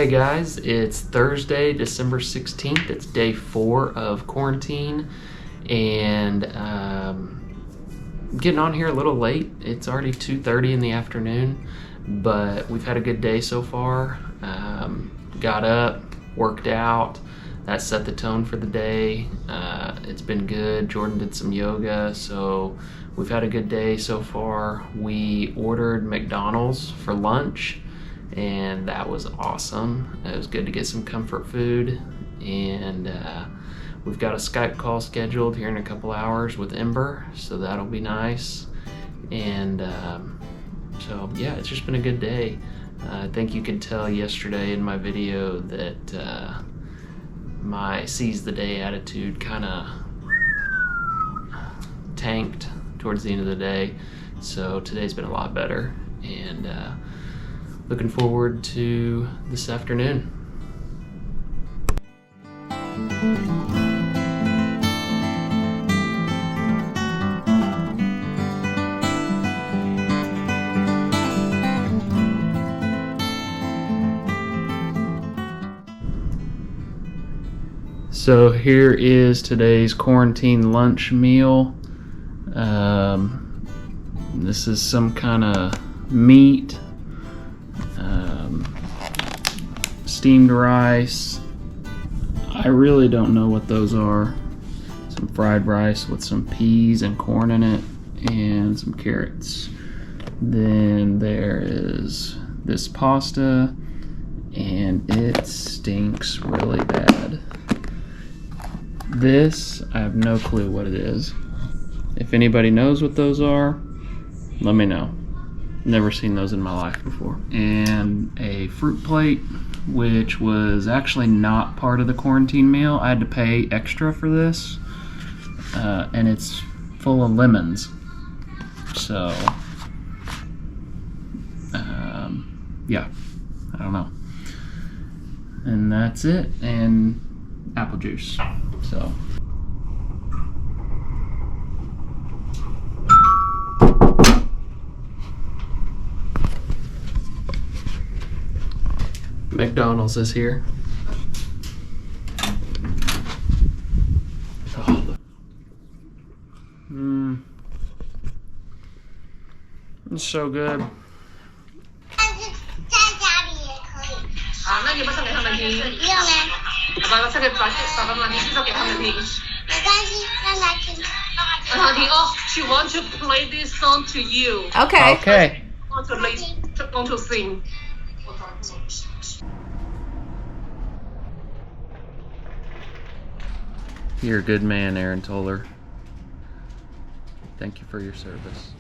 Hey guys, it's Thursday, December 16th. It's day 4 of quarantine, and getting on here a little late. It's already 2:30 in the afternoon, but we've had a good day so far. Got up, worked out. That set the tone for the day. It's been good. Jordan did some yoga, so we've had a good day so far. We ordered McDonald's for lunch, and that was awesome. It was good to get some comfort food, and we've got a Skype call scheduled here in a couple hours with Ember, so that'll be nice. And so yeah, it's just been a good day. I think you could tell yesterday in my video that my seize the day attitude kind of tanked towards the end of the day, so today's been a lot better, and looking forward to this afternoon. So here is today's quarantine lunch meal. This is some kind of meat, steamed rice. I really don't know what those are. Some fried rice with some peas and corn in it, and some carrots. Then there is this pasta, and it stinks really bad. This, I have no clue what it is. If anybody knows what those are, let me know. Never seen those in my life before. And a fruit plate, which was actually not part of the quarantine meal. I had to pay extra for this, and it's full of lemons. So, yeah, I don't know. And that's it, and apple juice. So. McDonald's is here. Oh. It's so good. 好，那你们唱给他们听。没有呢。好吧，唱给爸爸妈妈听，介绍给他们听。没关系，让他听。让他听哦。She wants to play this song to you. Okay. Okay. Want to sing. You're a good man, Aaron Toller. Thank you for your service.